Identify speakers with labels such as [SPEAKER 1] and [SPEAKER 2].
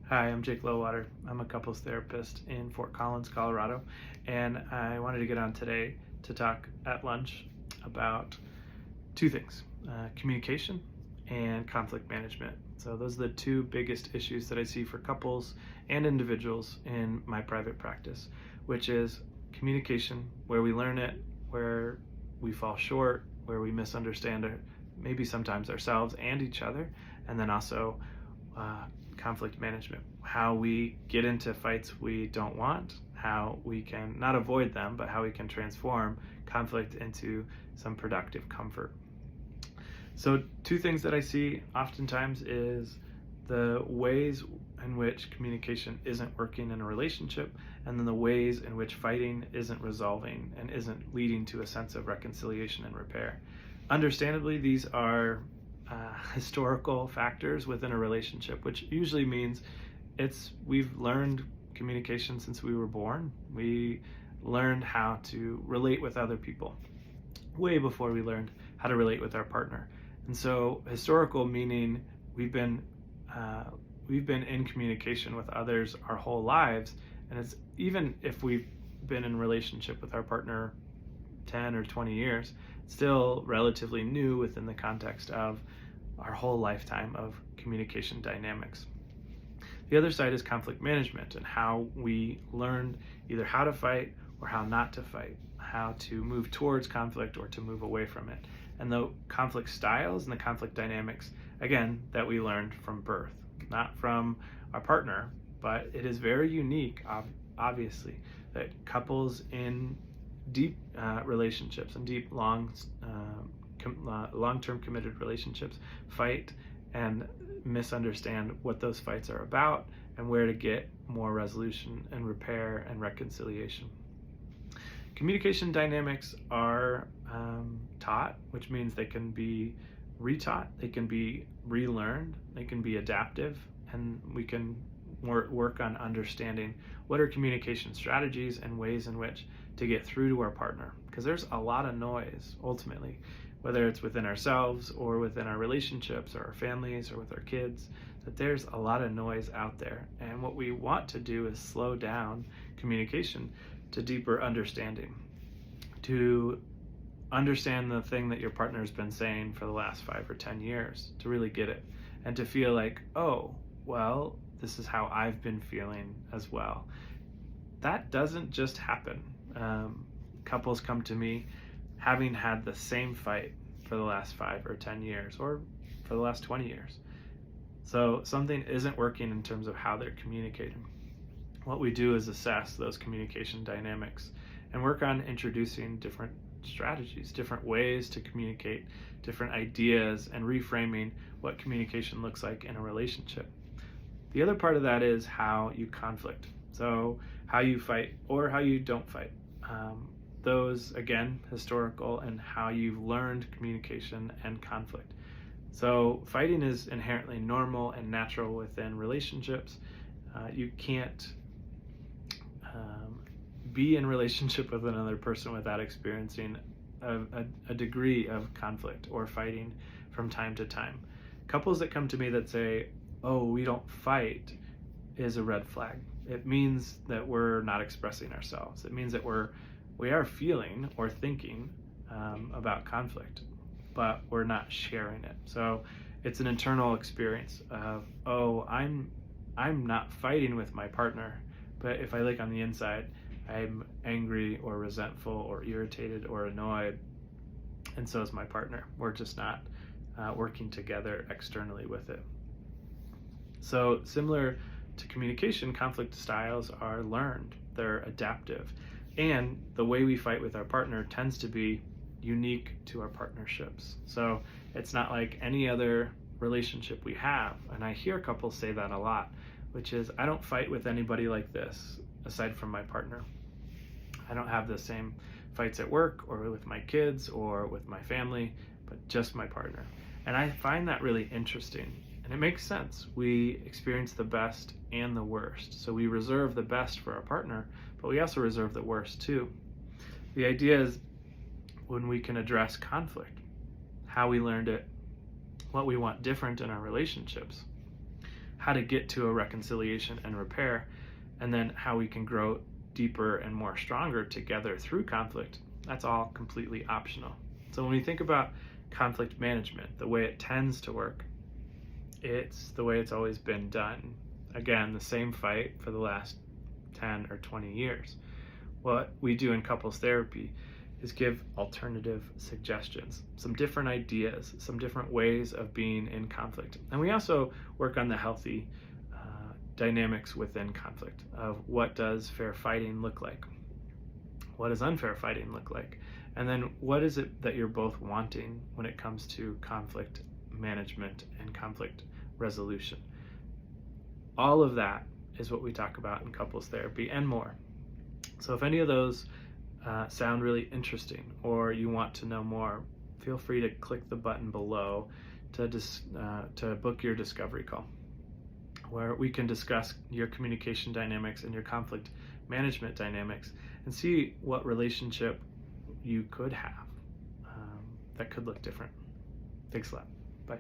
[SPEAKER 1] Hi, I'm Jake Lowwater. I'm a couples therapist in Fort Collins, Colorado, and I wanted to get on today to talk at lunch about two things: communication and conflict management. So, those are the two biggest issues that I see for couples and individuals in my private practice, which is communication, where we learn it, where we fall short, where we misunderstand maybe sometimes ourselves and each other, and then also uh, conflict management, how we get into fights we don't want, how we can not avoid them, but how we can transform conflict into some productive comfort. So, two things that I see oftentimes is the ways in which communication isn't working in a relationship, and then the ways in which fighting isn't resolving and isn't leading to a sense of reconciliation and repair. Understandably, these are historical factors within a relationship, which usually means we've learned communication since we were born. We learned how to relate with other people way before we learned how to relate with our partner. And so, historical meaning we've been uh, we've been in communication with others our whole lives, and it's even if we've been in relationship with our partner 10 or 20 years, still relatively new within the context of our whole lifetime of communication dynamics. The other side is conflict management and how we learned either how to fight or how not to fight, how to move towards conflict or to move away from it. And the conflict styles and the conflict dynamics, again, that we learned from birth, not from our partner, but it is very unique, obviously, that couples in deep relationships and deep, long-term committed relationships fight and misunderstand what those fights are about and where to get more resolution and repair and reconciliation. Communication dynamics are taught, which means they can be retaught, they can be relearned, they can be adaptive, and we can work on understanding what are communication strategies and ways in which to get through to our partner. Because there's a lot of noise, ultimately, whether it's within ourselves or within our relationships or our families or with our kids, that there's a lot of noise out there. And what we want to do is slow down communication to deeper understanding, to understand the thing that your partner has been saying for the last 5 or 10 years, to really get it, and to feel like, oh, well, this is how I've been feeling as well. That doesn't just happen. Couples come to me having had the same fight for the last 5 or 10 years or for the last 20 years. So something isn't working in terms of how they're communicating. What we do is assess those communication dynamics and work on introducing different strategies, different ways to communicate, different ideas, and reframing what communication looks like in a relationship. The other part of that is how you conflict. So how you fight or how you don't fight. Those, again, historical and how you've learned communication and conflict. So fighting is inherently normal and natural within relationships. You can't be in relationship with another person without experiencing a degree of conflict or fighting from time to time. Couples that come to me that say, oh, we don't fight, is a red flag. It means that we're not expressing ourselves. It means that we are feeling or thinking about conflict, but we're not sharing it. So it's an internal experience of, oh, I'm not fighting with my partner, but if I look on the inside, I'm angry or resentful or irritated or annoyed, and so is my partner. We're just not working together externally with it. So similar to communication, conflict styles are learned, they're adaptive, and the way we fight with our partner tends to be unique to our partnerships. So it's not like any other relationship we have, and I hear couples say that a lot, which is, I don't fight with anybody like this aside from my partner. I don't have the same fights at work or with my kids or with my family, but just my partner. And I find that really interesting. And it makes sense. We experience the best and the worst. So we reserve the best for our partner, but we also reserve the worst too. The idea is when we can address conflict, how we learned it, what we want different in our relationships, how to get to a reconciliation and repair, and then how we can grow deeper and more stronger together through conflict, that's all completely optional. So when we think about conflict management, the way it tends to work, it's the way it's always been done. Again, the same fight for the last 10 or 20 years. What we do in couples therapy is give alternative suggestions, some different ideas, some different ways of being in conflict. And we also work on the healthy dynamics within conflict of what does fair fighting look like? What does unfair fighting look like? And then what is it that you're both wanting when it comes to conflict management and conflict resolution? All of that is what we talk about in couples therapy and more. So if any of those sound really interesting or you want to know more, feel free to click the button below to book your discovery call, where we can discuss your communication dynamics and your conflict management dynamics and see what relationship you could have that could look different. Thanks a lot. Bye.